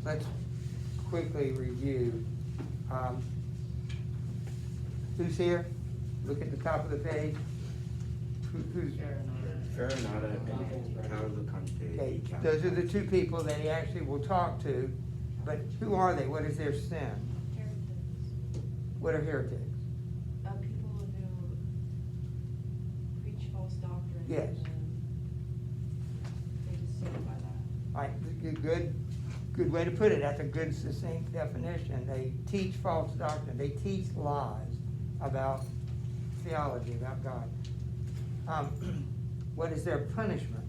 Let's quickly review. Who's here? Look at the top of the page. Who's? Inferno Canto. Okay, those are the two people that he actually will talk to, but who are they? What is their sin? Heretics. What are heretics? People who preach false doctrine. Yes. And they just stand by that. All right, good way to put it. That's a good succinct definition. They teach false doctrine. They teach lies about theology, about God. What is their punishment?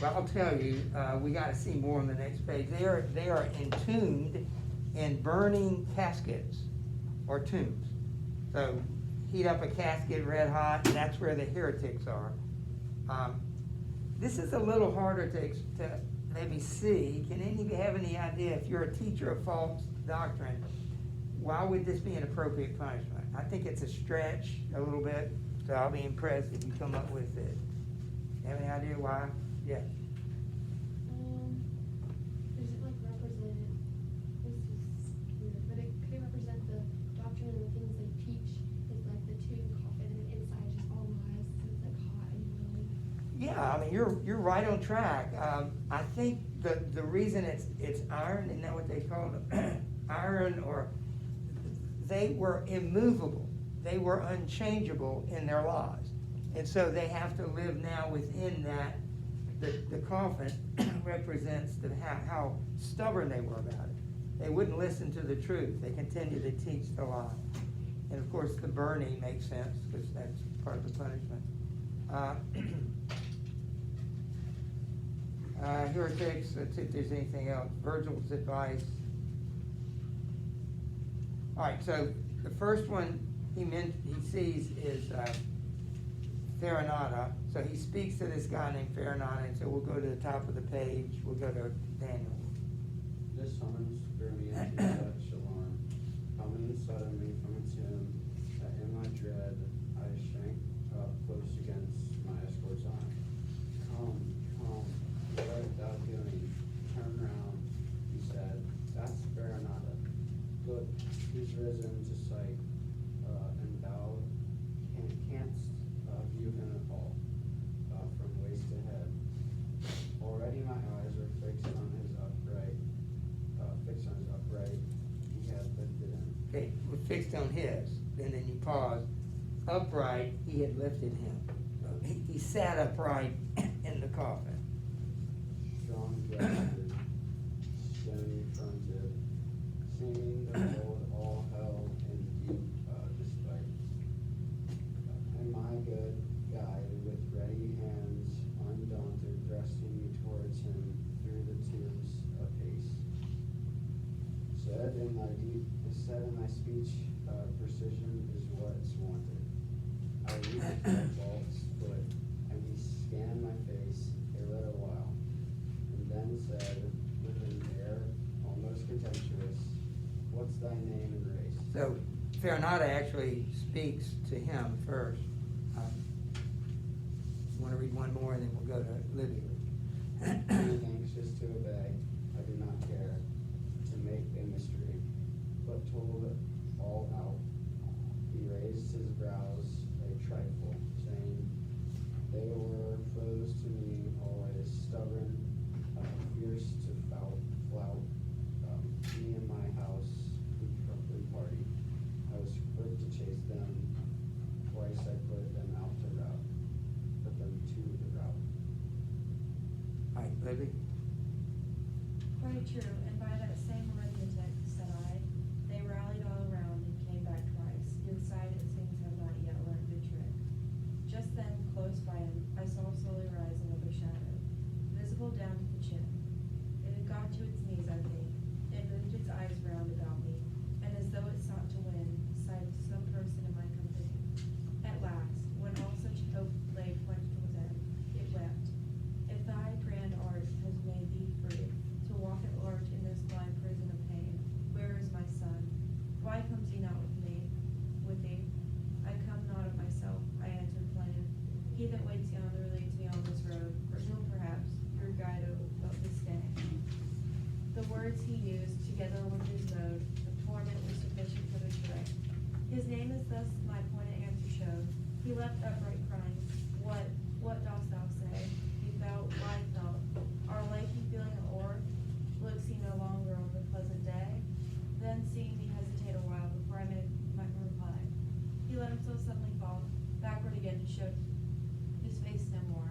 Well, I'll tell you, we got to see more on the next page. They are entombed in burning caskets or tombs. So heat up a casket red hot, and that's where the heretics are. This is a little harder to maybe see. Can any of you have any idea, if you're a teacher of false doctrine, why would this be an appropriate punishment? I think it's a stretch a little bit, so I'll be impressed if you come up with it. Have any idea why? Yeah. Does it like represent, this is weird, but could it represent the doctrine and the things they teach is like the tomb coffin and inside is just all lies, so it's like hot and really. Yeah, I mean, you're right on track. I think the reason it's iron, isn't that what they called it? Iron, or they were immovable. They were unchangeable in their lives. And so they have to live now within that. The coffin represents how stubborn they were about it. They wouldn't listen to the truth. They continued to teach the lie. And of course, the burning makes sense because that's part of the punishment. Heretics, let's see if there's anything else. Virgil's advice. All right, so the first one he sees is Farinata. So he speaks to this guy named Farinata, and so we'll go to the top of the page. We'll go to Daniel. This summons threw me into such alarm, coming suddenly from a tomb, that in my dread I shrank up close against my escort's arm. Come, what art thou doing? Turn round, he said. That's Farinata. Look, he's risen to sight, and thou canst view him at all, from waist to head. Already my eyes are fixed on his upright. He had lifted him. Okay, we're fixed on his, and then you pause. Upright, he had lifted him. He sat upright in the coffin. Strong breasted, stony fronted, seeming to hold all hell in deep despite. And my good guide, with ready hands, undaunted, thrusting me towards him through the tombs apace, said in my speech, precision is what's wanted. I reached my false foot, and he scanned my face a little while, and then said, with an air almost contemptuous, "What's thy name and race?" So Farinata actually speaks to him first. You want to read one more, and then we'll go to Livy. Being anxious to obey, I do not care to make a mystery, but told it all out. He raised his brows a trifle, saying, "They were foes to me always, stubborn, fierce to flout. Me and my house, we party. I was quick to chase them. Twice I put them to the rout." All right, Libby. Quite true, and by that same arithmetic, said I, they rallied all around and came back twice. Inside it seems have not yet learned the trick. Just then, close by him, I saw slowly rise another shadow, visible down to the chin. It had got to its knees, I think. It moved its eyes round about me, and as though it sought to win, sighted some person in my company. At last, when all such hope lay plunged within, it wept. If thy grand art has made thee free to walk at large in this words he used, together with his mode of torment, were sufficient for the trick. His name is thus my pointed answer showed. He left upright crying, what dost thou say? He felt what I felt. Our like he feeling o'er, looks he no longer on the pleasant day? Then seeing me hesitate a while before I made my reply, he let himself suddenly fall backward again to show his face no more.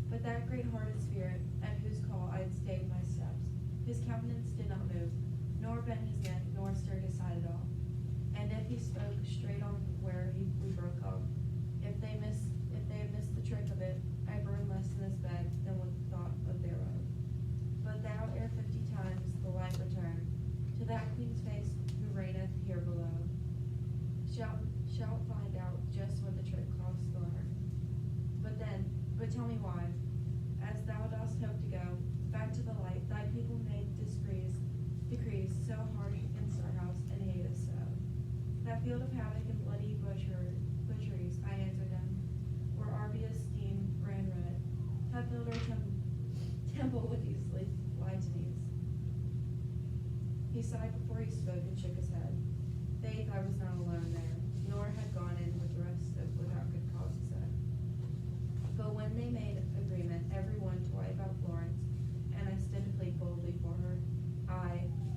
But that great-hearted spirit, at whose call I had stayed my steps, his countenance did not move, nor bent his neck, nor stirred his side at all. And if he spoke straight on where we broke off, if they had missed the trick of it, I burned less in this bed than with thought of thereof. But thou ere 50 times the light return to that queen's face who reigneth here below, shalt find out just what the trick costs to learn. But tell me why, as thou dost hope to go back to the light, thy people made decrees so harsh against our house and hate us so. That field of havoc and bloody butcheries, I answered them, where Arbia's steam ran red, have filled our temple with these litanies. He sighed before he spoke and shook his head. Faith, I was not alone there, nor had gone in with the rest without good cause, he said. But when they made agreement, every one to wipe out Florence, and I stood to plead boldly for her,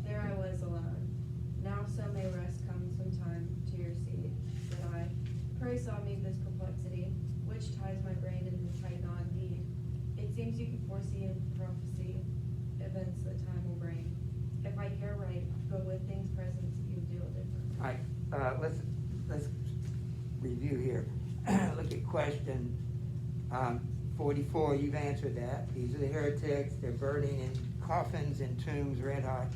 there I was alone. Now so may rest come sometime to your seat, said I. Pray solve me this perplexity, which ties my brain in the tight knot indeed. It seems you can foresee and prophesy events that time will bring. If I hear right, but with things present, you deal differently. All right, let's review here. Look at question 44. You've answered that. These are the heretics. They're burning in coffins and tombs, red hot.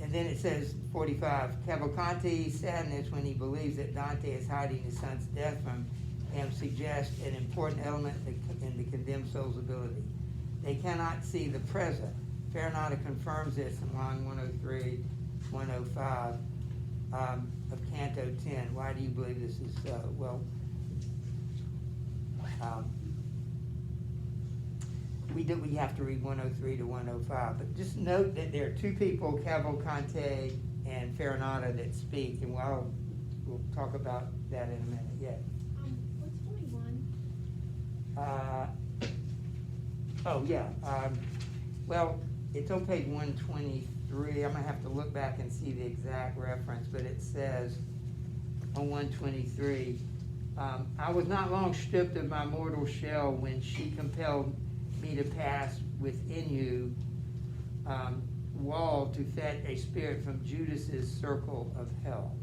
And then it says 45. Cavalcanti's sadness when he believes that Dante is hiding his son's death from him suggests an important element in the condemned soul's ability. They cannot see the present. Farinata confirms this in line 103, 105 of Canto 10. Why do you believe this is so? Well, we have to read 103 to 105, but just note that there are two people, Cavalcante and Farinata, that speak, and we'll talk about that in a minute. Yeah. What's 41? Oh, yeah. Well, it's on page 123. I'm going to have to look back and see the exact reference, but it says on 123, I was not long stripped of my mortal shell when she compelled me to pass within you, wall to fetch a spirit from Judas's circle of hell.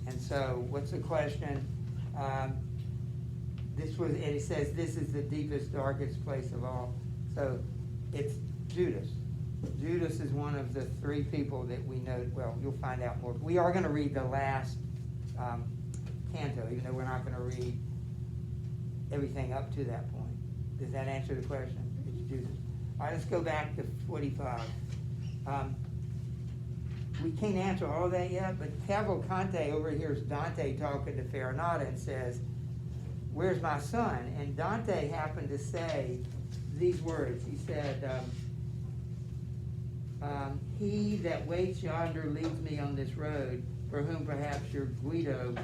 And so, what's the question? And it says this is the deepest, darkest place of all. So, it's Judas. Judas is one of the three people that we know. Well, you'll find out more. We are going to read the last canto, even though we're not going to read everything up to that point. Does that answer the question? It's Judas. All right, let's go back to 45. We can't answer all that yet, but Cavalcante overhears Dante talking to Farinata and says, "Where's my son?" And Dante happened to say these words. He said, he that waits yonder leads me on this road, for whom perhaps your Guido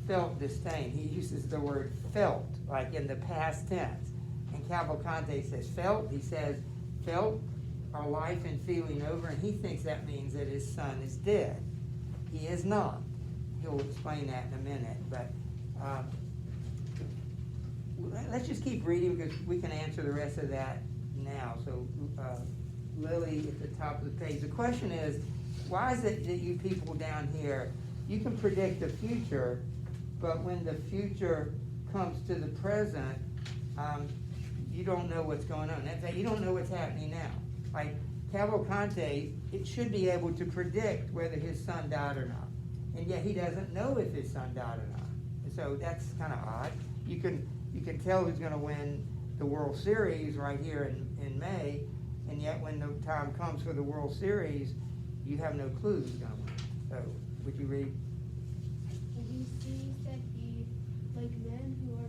felt disdain. He uses the word felt, like in the past tense. And Cavalcante says felt. He says felt our life and feeling over, and he thinks that means that his son is dead. He is not. He'll explain that in a minute. But let's just keep reading because we can answer the rest of that now. So Lily at the top of the page. The question is, why is it that you people down here, you can predict the future, but when the future comes to the present, you don't know what's going on. In fact, you don't know what's happening now. Like Cavalcante, it should be able to predict whether his son died or not. And yet he doesn't know if his son died or not. And so that's kind of odd. You can tell who's going to win the World Series right here in May, and yet when the time comes for the World Series, you have no clue who's going to win. So, would you read? And he sees that like men who are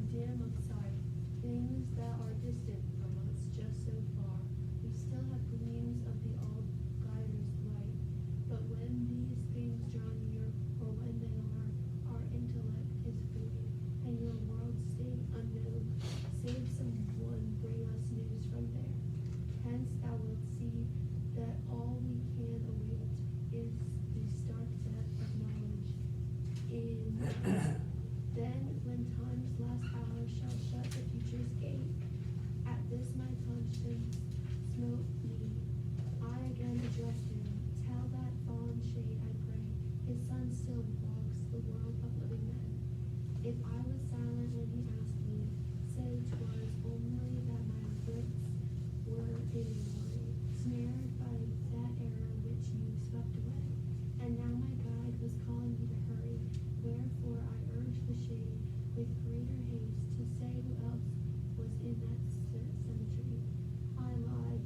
'twas only that my wits were a worry, snared by that error which you swept away. And now my guide was calling me to hurry, wherefore I urged the shade with greater haste to say who else was in that cemetery. I lie,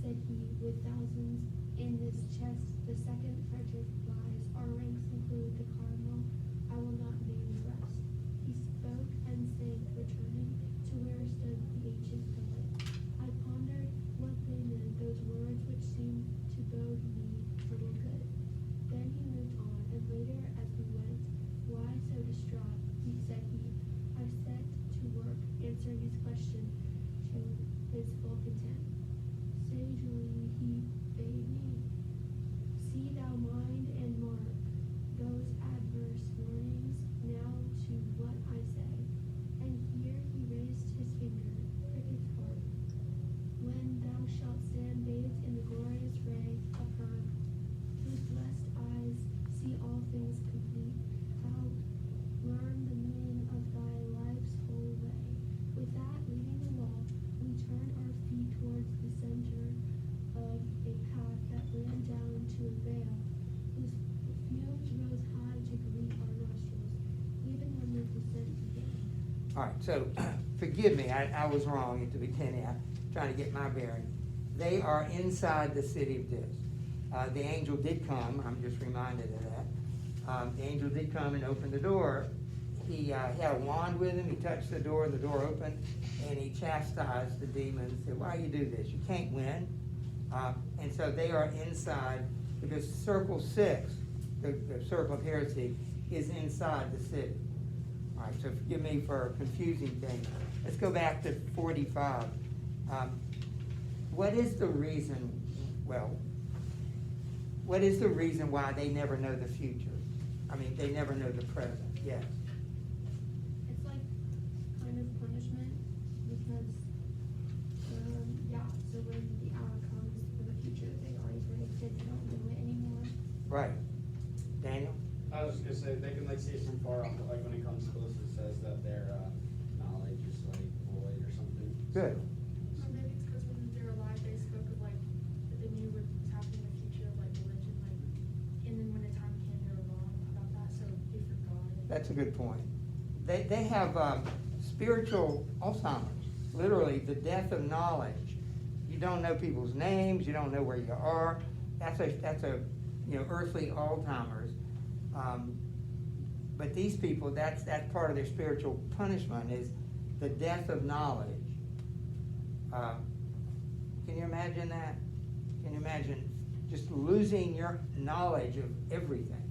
said he, with thousands in this chest. The second Frederick lies. Our ranks include the cardinal. I will not name the rest. He spoke and sank, returning to where stood the ancient prelate. I pondered what they meant, those words which seemed to bode me little good. Then he moved on, and later as we went, why so distraught, said he. I set to work, answering his question to his full content. Sagely he bade me, see thou mind and mark those adverse warnings now to what I say. And here he raised his finger, prick its heart. When thou shalt stand bathed in the glorious ray of her, whose blessed eyes see all things complete, thou learn the meaning of thy life's whole way. With that, leaving the wall, we turn our feet towards the center of a path that ran down to a vale, whose fumes rose high to greet our nostrils, even when the descent began. All right, so forgive me, I was wrong at the beginning. I'm trying to get my bearing. They are inside the city of Dis. The angel did come, I'm just reminded of that. The angel did come and open the door. He had a wand with him, he touched the door opened, and he chastised the demons, said, why you do this? You can't win. And so they are inside, because Circle 6, the circle of heresy, is inside the city. All right, so forgive me for confusing things. Let's go back to 45. What is the reason, what is the reason why they never know the future? I mean, they never know the present, yes. It's like kind of punishment because, so when the hour comes for the future, they already predicted they don't do it anymore. Right. Daniel? I was just gonna say, they can like see it from far off, but like when it comes close, it says that their knowledge is like void or something. Good. Or maybe it's because when they were alive, they spoke of like, that they knew what's happening in the future of like religion, like, and then when the time came, they were wrong about that, so they forgot it. That's a good point. They have spiritual Alzheimer's, literally the death of knowledge. You don't know people's names, you don't know where you are. That's a earthly Alzheimer's. But these people, that's part of their spiritual punishment, is the death of knowledge. Can you imagine that? Can you imagine just losing your knowledge of everything?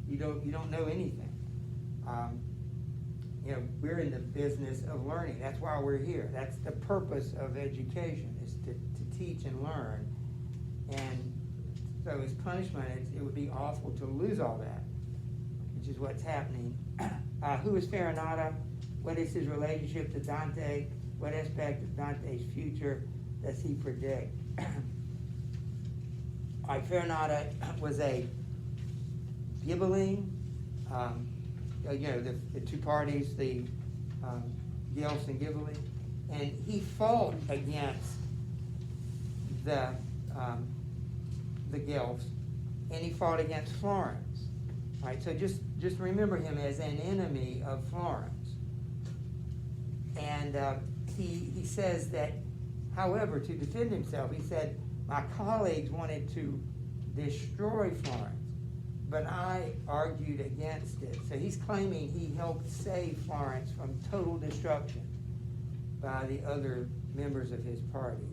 You don't know anything. We're in the business of learning. That's why we're here. That's the purpose of education, is to teach and learn. And so as punishment, it would be awful to lose all that, which is what's happening. Who is Farinata? What is his relationship to Dante? What aspect of Dante's future does he predict? Farinata was a Ghibelline. The two parties, the Guelphs and Ghibelline, and he fought against the Guelphs, and he fought against Florence. All right, so just remember him as an enemy of Florence. And he says that, however, to defend himself, he said, my colleagues wanted to destroy Florence, but I argued against it. So he's claiming he helped save Florence from total destruction by the other members of his party.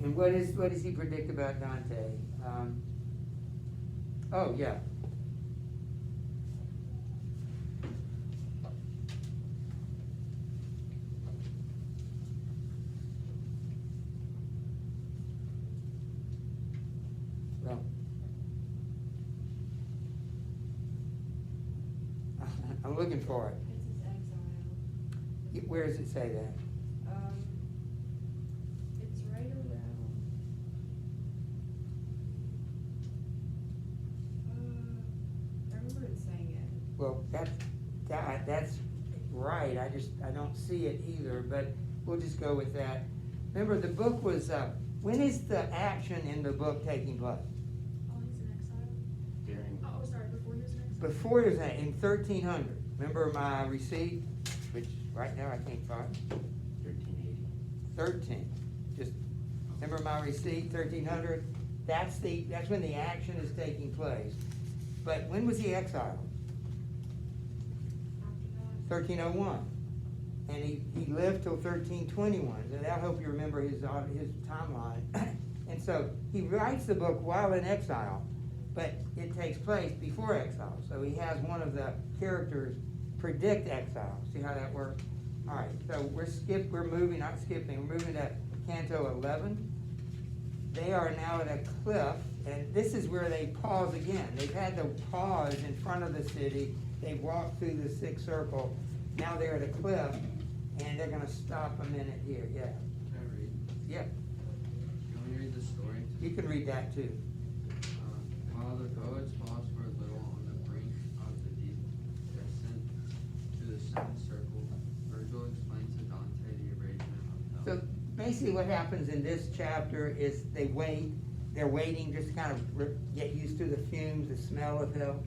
And what does he predict about Dante? Oh, yeah. Well, I'm looking for it. It's his exile. Where does it say that? It's right around Well, that's right, I don't see it either, but we'll just go with that. Remember, the book was, when is the action in the book taking place? Oh, he's in exile? During, Oh, sorry, before he was in exile? Before there's that, in 1300. Remember my receipt, which right now I can't find? 1380. 13. Just, remember my receipt, 1300? That's when the action is taking place. But when was he exiled? After that. 1301. And he lived till 1321. And that'll help you remember his timeline. And so he writes the book while in exile, but it takes place before exile. So he has one of the characters predict exile. See how that works? All right, so we're moving to Canto 11. They are now at a cliff, and this is where they pause again. They've had to pause in front of the city. They walked through the sixth circle. Now they're at a cliff, and they're gonna stop a minute here, yeah. Can I read? Yeah, You want me to read the story? you can read that too. While the poets pause for a little on the brink of the deep descent to the seventh circle, Virgil explains to Dante the arrangement of hell. So basically what happens in this chapter is they're waiting just to kind of get used to the fumes, the smell of hell.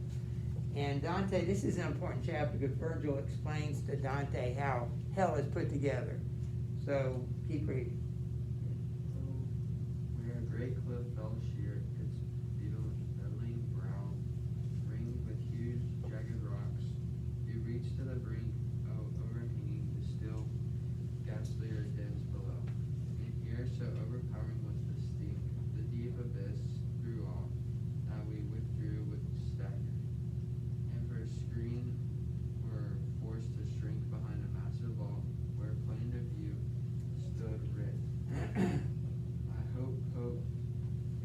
And Dante, this is an important chapter because Virgil explains to Dante how hell is put together. So keep reading. Where a great cliff fell sheer, its beetling brow ringed with huge jagged rocks, you reached to the brink of overhanging the still ghastlier dens below. And here, so overpowering was the steep, the deep abyss threw off, that we withdrew with stagger. And for a screen were forced to shrink behind a massive wall, where plain to view stood writ. I hope,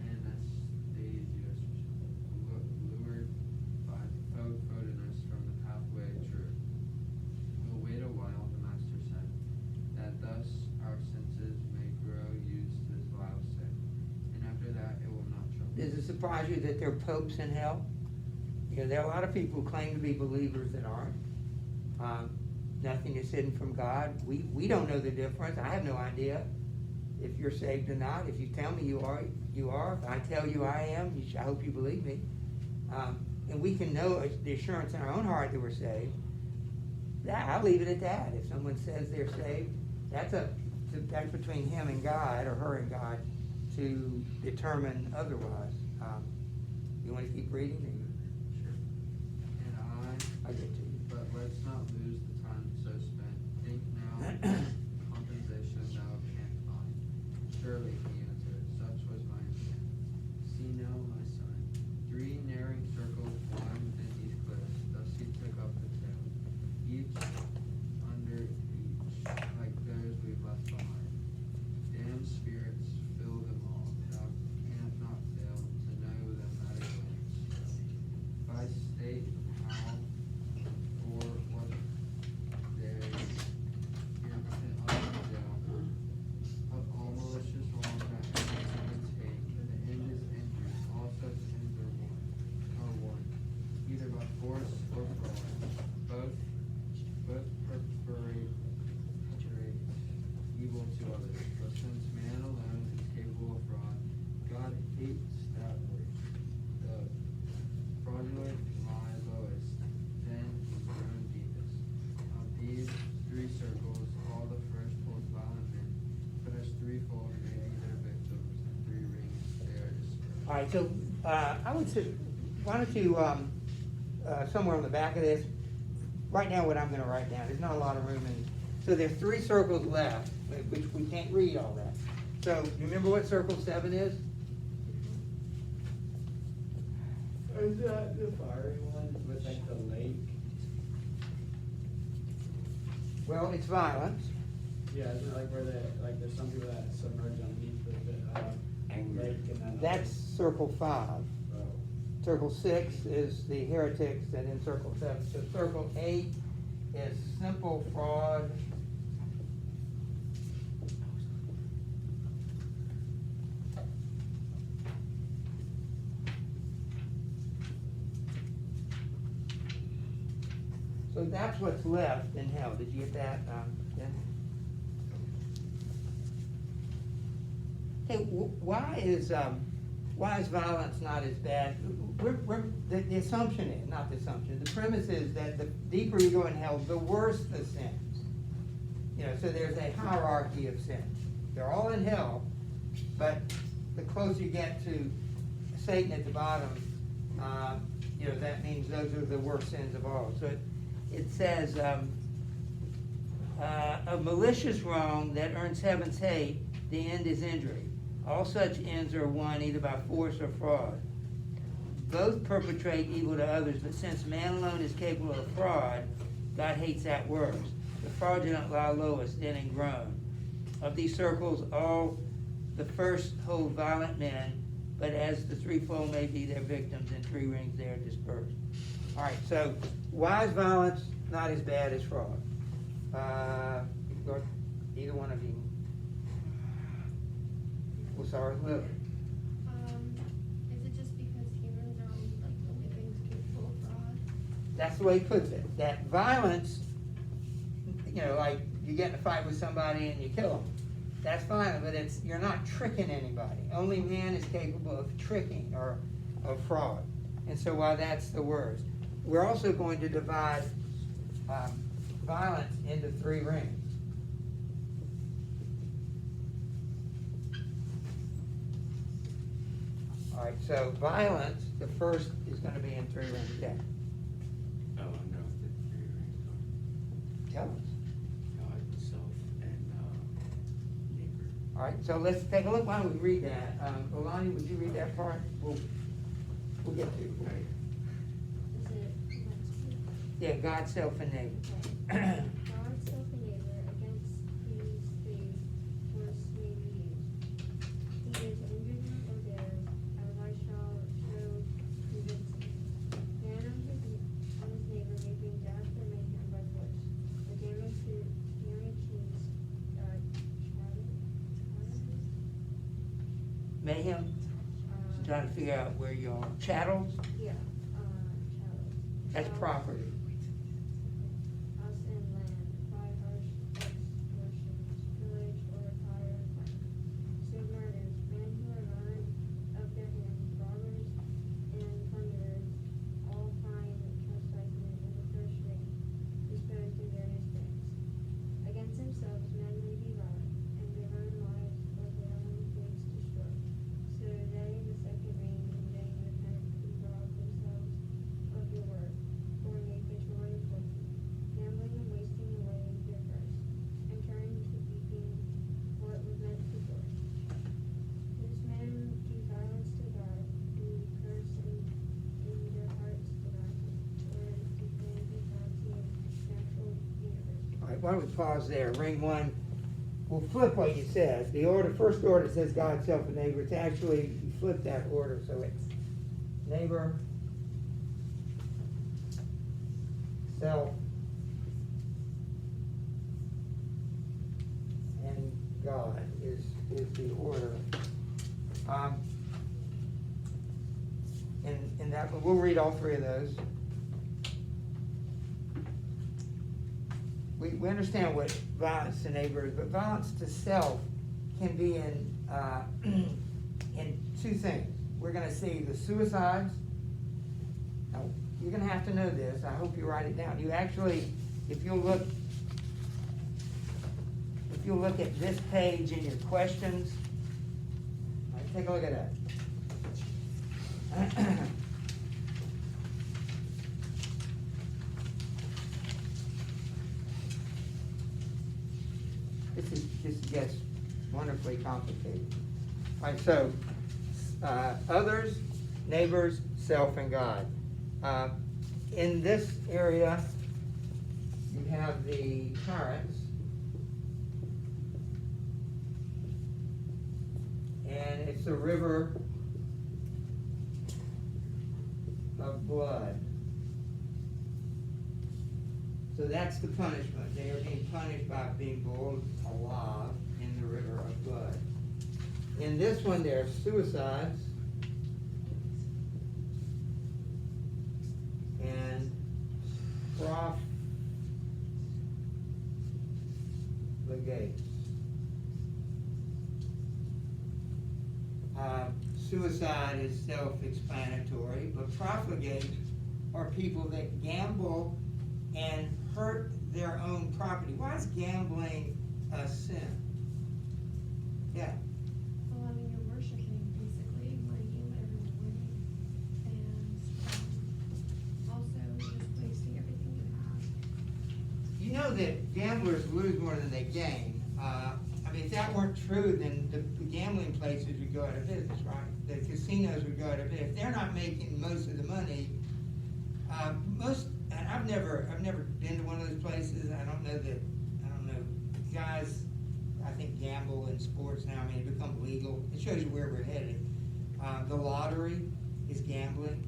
and Anastasius, lured by Photinus from the pathway true. We'll wait a while, the master said, that thus our senses may grow used to this vile sin, and after that it will not trouble. Does it surprise you that there are popes in hell? You know, there are a lot of people who claim to be believers that aren't. Nothing is hidden from God. We don't know the difference. I have no idea if you're saved or not. If you tell me you are, you are. If I tell you I am, I hope you believe me. And we can know the assurance in our own heart that we're saved. I'll leave it at that. If someone says they're saved, that's between him and God or her and God to determine otherwise. You want to keep reading? Sure. And I get to you. but let's not lose the time so spent. Think now compensation thou canst find. Surely, he answered, such was my intent. See now, my son, 3 narrowing circles lie within these cliffs. Thus he took up the tale, each under each, like those we've left behind. Damned spirits fill them all. Thou canst not fail to know them at a glance. By state how or what they here within us jail of all malicious wrong that ends hate. The end is injury. All such ends are one, either by force or fraud. Both perpetrate evil to others. But since man alone is capable of fraud, God hates that word. The fraudulent lie lowest, then grown deepest. Of these 3 circles, all the first hold violent men, but as threefold may be their victims, and 3 rings they are dispersed. All right, so I would say, why don't you, somewhere on the back of this, write down what I'm going to write down. There's not a lot of room in. So there's 3 circles left, which we can't read all that. So you remember what circle 7 is? Is that the fiery one with like the lake? Well, it's violence. Yeah, is it like where like there's some people that submerge underneath the Anger. lake and then. That's circle 5. Oh. Circle 6 is the heretics, and then circle 7. So circle 8 is simple fraud. So that's what's left in hell. Did you get that? Yeah. Hey, why is violence not as bad? The assumption is, not the assumption, the premise is that the deeper you go in hell, the worse the sins. You know, so there's a hierarchy of sins. They're all in hell, but the closer you get to Satan at the bottom, you know, that means those are the worst sins of all. So it says, a malicious wrong that earns heaven's hate, the end is injury. All such ends are won either by force or fraud. Both perpetrate evil to others, but since man alone is capable of fraud, God hates that worse. The fraudulent lie lowest, then in groan. Of these circles, all the first hold violent men, but as the threefold may be their victims, in three rings they are dispersed. All right, so why is violence not as bad as fraud? Either one of you. We'll start with Lily. Is it just because humans are only like the only things capable of fraud? That's the way he puts it. That violence, you know, like you get in a fight with somebody and you kill them. That's fine, but you're not tricking anybody. Only man is capable of tricking or of fraud. And so while that's the worst, we're also going to divide violence into three rings. All right, so violence, the first is going to be in three rings. Yeah. Oh, I know the three rings are Tell us. God, self, and neighbor. All right, so let's take a look. Why don't we read that? Olani, would you read that part? We'll get to it. Right. Is it Yeah, God, self, and neighbor. God, self, and neighbor against these three words may be used. Either to injure them or theirs, as I shall show convincing. Man on his neighbor may bring death or mayhem by force. The damage means Mayhem? Trying to figure out where you are. Chattels? yeah, chattels. That's property. House and land, by harsh extortions, pillage or fire fire. So murders, men who are violent of their hands, robbers and plunderers, all find chastisement in the first ring, disposed in various things. Against themselves men may be violent, and their own lives or their own goods destroy. So they in the second ring, in vain repent, who rob themselves of your word, or make a joy of fortune, gambling and wasting away their purse, and turn to weeping what was meant for joy. These men do violence to God, who curse in their hearts deny him, or defend his bounty and natural universe. All right, why don't we pause there? Ring one. We'll flip what you said. The order, first order says God, self, and neighbor. It's actually, you flip that order, so it's neighbor, self, and God is the order. And that, we'll read all three of those. We understand what violence to neighbor is, but violence to self can be in two things. We're going to see the suicides. Now, you're going to have to know this. I hope you write it down. You actually, if you'll look at this page in your questions, all right, take a look at that. This gets wonderfully complicated. All right, so others, neighbors, self, and God. In this area, you have the parents, and it's a river of blood. So that's the punishment. They are being punished by being boiled alive in the river of blood. In this one, there are suicides and Suicide is self-explanatory, but profligate are people that gamble and hurt their own property. Why is gambling a sin? Yeah. Well, I mean, you're worshiping basically money and whatever you're winning, and also just wasting everything you have. You know that gamblers lose more than they gain. I mean, if that weren't true, then the gambling places would go out of business, right? The casinos would go out of business. If they're not making most of the money, and I've never been to one of those places. I don't know, guys, I think gamble in sports now, I mean, it become legal. It shows you where we're headed. The lottery is gambling.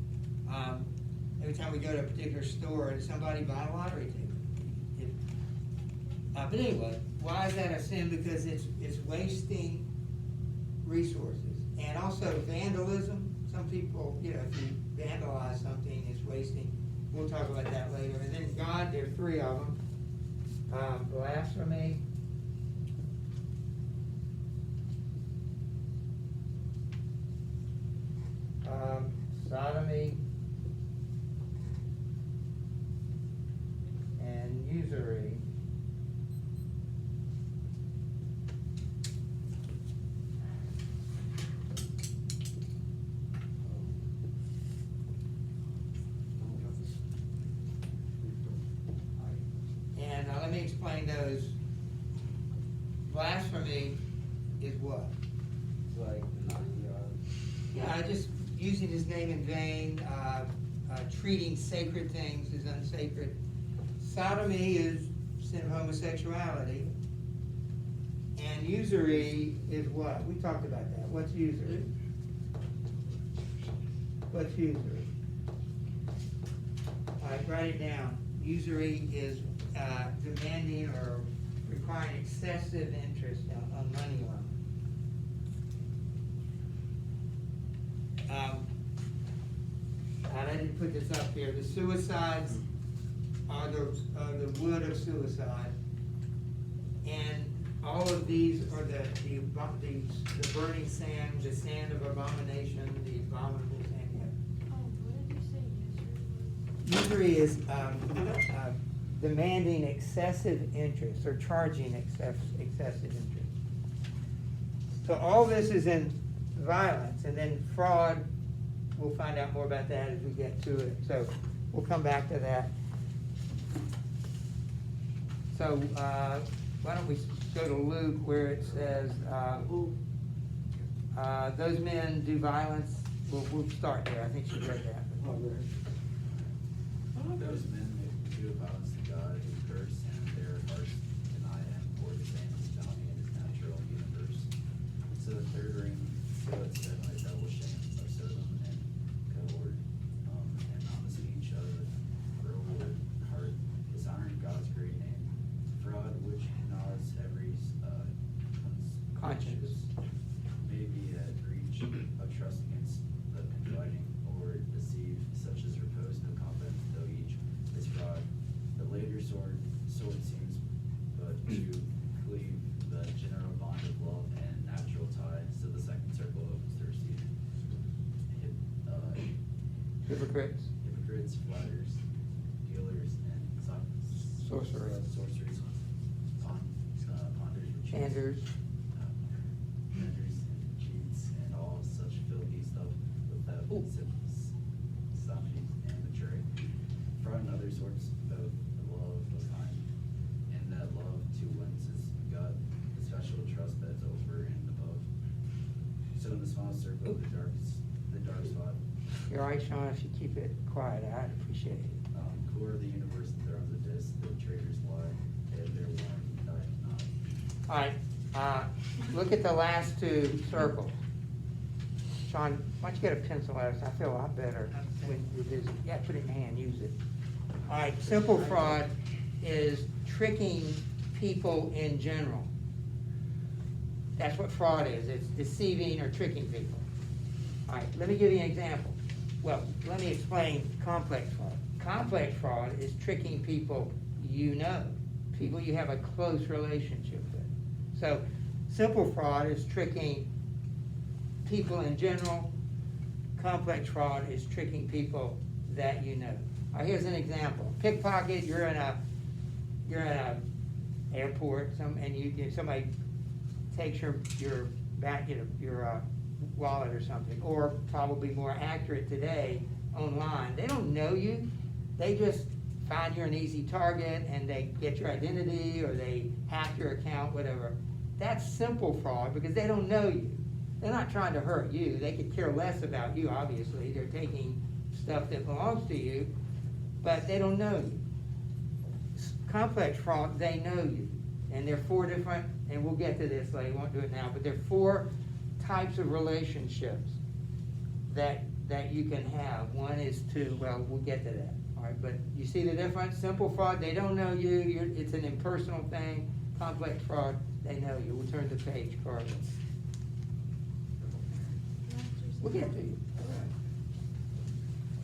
Every time we go to a particular store, somebody buy a lottery ticket. But anyway, why is that a sin? Because it's wasting resources. And also vandalism. Some people, if you vandalize something, it's wasting. We'll talk about that later. And then God, there are three of them. Blasphemy. Sodomy. And usury. And let me explain those. Blasphemy is what? It's like denying God. Yeah, just using his name in vain, treating sacred things as unsacred. Sodomy is sin of homosexuality. And usury is what? We talked about that. What's usury? What's usury? All right, write it down. Usury is demanding or requiring excessive interest on money loan. I didn't put this up here. The suicides are the wood of suicide, and all of these are the burning sand, the sand of abomination, the abominable sand. Oh, what did you say Usury is demanding excessive interest or charging excessive interest. So all this is in violence, and then fraud. We'll find out more about that as we get to it. So we'll come back to that. So why don't we go to Luke where it says, those men do violence. We'll start there. I think she read that. Those men do violence to God who curse, and their hearts deny him, or the same as bounty in his natural universe. So the third ring sealeth them like double shame, of Sodom and Gomorrah, and on the speech of reward heart, dishonoring God's great name. Fraud which gnaws every Conscience. may be a breach of trust against the confiding, or deceive such as repose no confidence, though each is fraud. The later sword seems but to cleave the general bond of love and natural tie, so the second circle opens to receive. Hypocrites. Hypocrites, flatters, dealers, and Sorcerers. sorceries, ponders, retreats, Sanders. vendors and cheats, and all such filthy stuff without sodomy and maturity. Fraud and other sorts, both the love of kind, and that love to whence is God, the special trust that's over and above. So in the small circle, the dark spot, You're all right, Sean, if you keep it quiet, I'd appreciate it. core of the universe, the thrones of this, the traitors lie, they have their one, die not. All right, look at the last two circles. Sean, why don't you get a pencil out? I feel a lot better when you're busy. Yeah, put it in your hand, use it. All right, simple fraud is tricking people in general. That's what fraud is. It's deceiving or tricking people. All right, let me give you an example. Well, let me explain complex fraud. Complex fraud is tricking people people you have a close relationship with. So simple fraud is tricking people in general. Complex fraud is tricking people that you know. Here's an example. Pickpocket, you're in a airport, somebody takes your back, your wallet or something, or probably more accurate today, online. They don't know you. They just find you're an easy target and they get your identity or they hack your account, whatever. That's simple fraud because they don't know you. They're not trying to hurt you. They could care less about you, obviously. They're taking stuff that belongs to you, but they don't know you. Complex fraud, they know you. And there are 4 different, and we'll get to this later, won't do it now, but there are 4 types of relationships that you can have. One is well, we'll get to that. All right, but you see the difference? Simple fraud, they don't know you. It's an impersonal thing. Complex fraud, they know you. We'll turn the page, Carla. We'll get to you.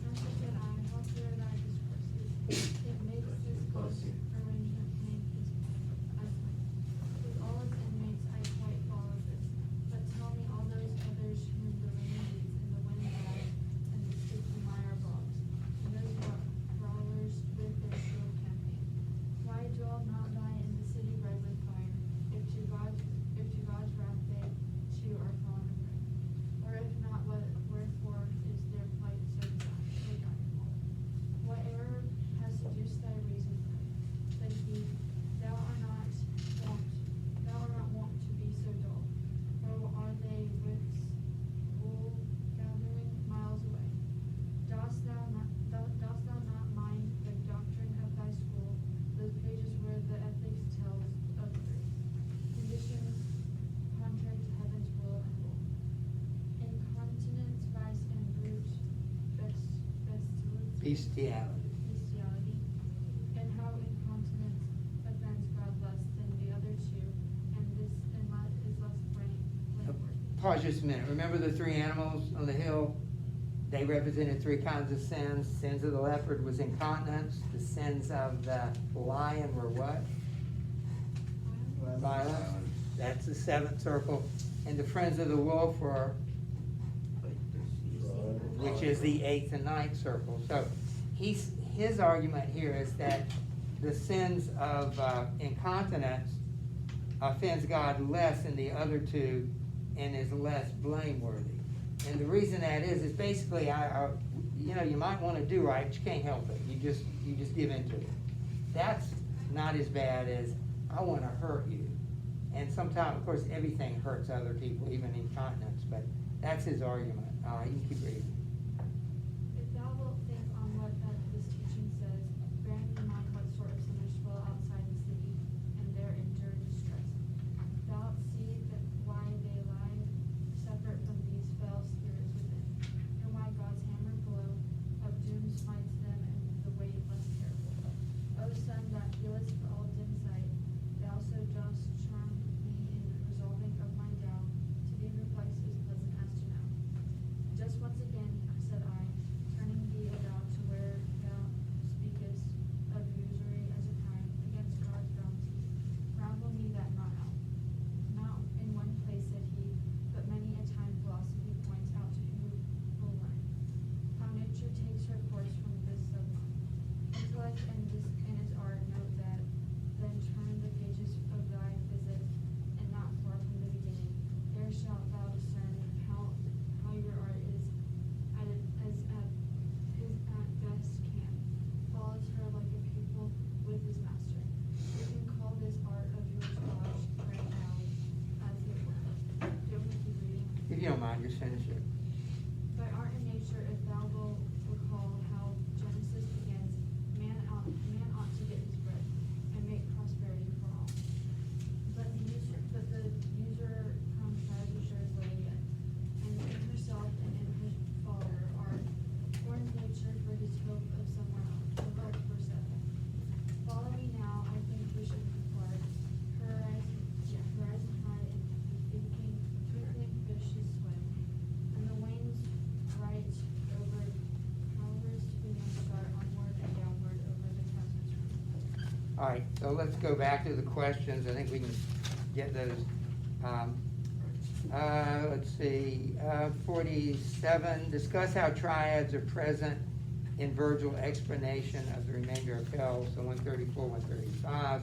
Master said I, how fair thy discourses, it makes this close arrangement plain with all its inmates I quite follow this, but tell me all those others whom the rain leads and the wind drives and the sticky mire bogs, and those brawlers with their shrill campaign. Why dwell not thy in the city red with fire, if to God's wrath they too are fallen a prey? Or if not, wherefore is their plight so dire? What error has seduced thy reason? Said he, thou art not wont to be so dull. Or are they wits wool gathering miles away? Dost thou not mind the doctrine of thy school, those pages where the ethics tells of conditions contrary to heaven's will and rule? Incontinence, vice, and brute Bestiality. And how incontinence offends God less than the other 2, and this is less blameworthy. Pause just a minute. Remember the 3 animals on the hill? They represented 3 kinds of sins. Sins of the leopard was incontinence. The sins of the lion were what? Violence. That's the 7th circle. And the friends of the wolf were, which is the 8th and 9th circle. So his argument here is that the sins of incontinence offends God less than the other 2 and is less blameworthy. And the reason that is basically, you might want to do right, but you can't help it. You just give into it. That's not as bad as I want to hurt you. And sometimes, of course, everything hurts other people, even incontinence. But that's his argument. You can keep reading. If thou wilt think on what this teaching says, bearing in mind what sort of sinners dwell outside the city, and there endure distress, thou see that why they lie separate from these fell spirits within, and why God's hammer blow of doom smites them, and the weight less terrible. O son that feelest for all dim sight, thou so dost charm me in resolving of my doubt, to thee replies is pleasant as to now. Just once again, said I, turning thee about to where thou speakest of usury as a crime against God's bounty, marvel me that not out. Not in one place, said he, but many a time philosophy points out to who will learn, how nature takes her course from this sublime. Intellect and its art note that, then turn the pages of thy physic, and not far from the beginning, there shalt thou discern how your art is at best can follows her like a pupil with his master. You can call this art of yours lodged right now, as it were. Do you want me to keep reading? If you don't mind, just finish it. By art and nature, if thou wilt recall how Genesis begins, man ought to get his bread and make prosperity for all. But the usurer comes as way yet, and in herself and in her follower are born nature for his hope of somewhere else, the hope for seven. Follow me now, I think we should depart. Horizon high and twinkling fishes swim, and the waves right over powers to start onward and downward over the chasm's rim. All right, so let's go back to the questions. I think we can get those. Let's see, 47, discuss how triads are present in Virgil's explanation of the remainder of hell, so 134, 135.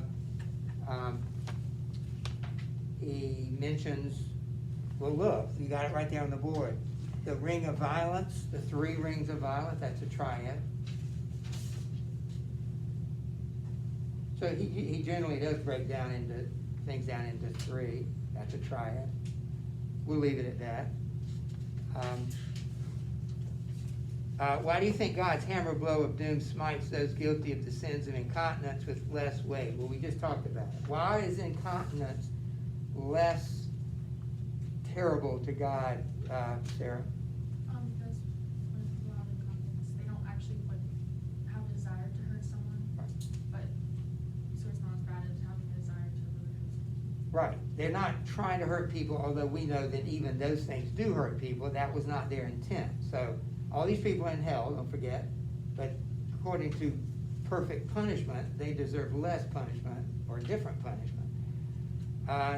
He mentions, well, look, you got it right there on the board. The ring of violence, the 3 rings of violence, that's a triad. So he generally does break down into things down into 3. That's a triad. We'll leave it at that. Why do you think God's hammer blow of doom smites those guilty of the sins of incontinence with less weight? Well, we just talked about it. Why is incontinence less terrible to God, Sarah? Because when people have incontinence, they don't actually like have a desire to hurt someone, but so it's not as bad as having a desire to really hurt someone. Right. They're not trying to hurt people, although we know that even those things do hurt people. That was not their intent. So all these people in hell, don't forget, but according to perfect punishment, they deserve less punishment or different punishment.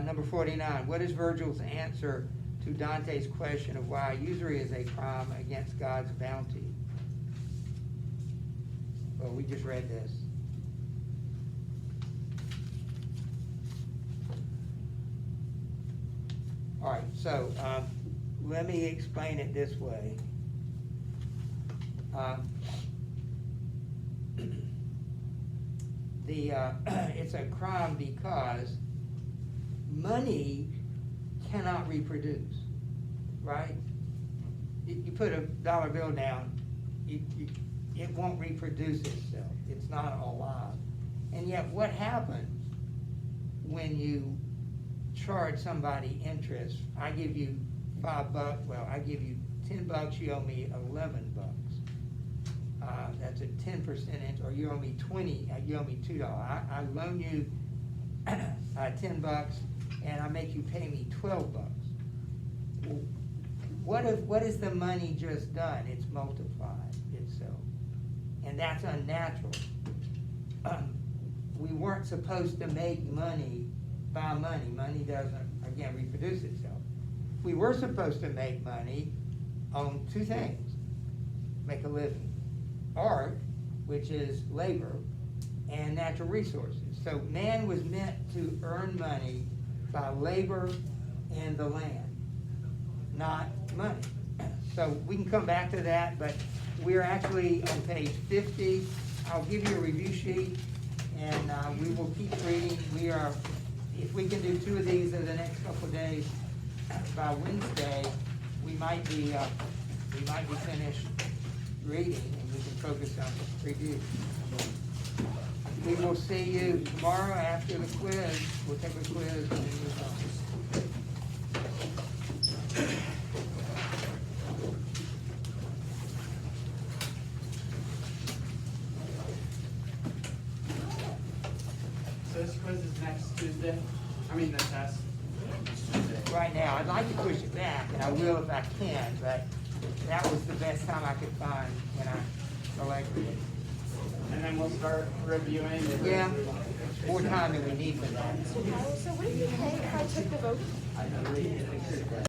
Number 49, what is Virgil's answer to Dante's question of why usury is a crime against God's bounty? Well, we just read this. All right, so let me explain it this way. It's a crime because money cannot reproduce, right? You put a dollar bill down, it won't reproduce itself. It's not alive. And yet what happens when you charge somebody interest? I give you $5, well, I give you $10, you owe me $11. That's a 10% interest, or you owe me 20, you owe me $2. I loan you $10 and I make you pay me $12. What has the money just done? It's multiplied itself. And that's unnatural. We weren't supposed to make money by money. Money doesn't, again, reproduce itself. We were supposed to make money on 2 things. Make a living. Art, which is labor, and natural resources. So man was meant to earn money by labor and the land, not money. So we can come back to that, but we're actually on page 50. I'll give you a review sheet, and we will keep reading. If we can do 2 of these in the next couple of days, by Wednesday, we might be finished reading, and we can focus on review. We will see you tomorrow after the quiz. We'll take a quiz and then move on. So this quiz is next Tuesday? I mean, the test? Right now, I'd like to push it back, and I will if I can, but that was the best time I could find when I selected it. And then we'll start reviewing. Yeah, more time than we need for that. So what do you think if I took the vote?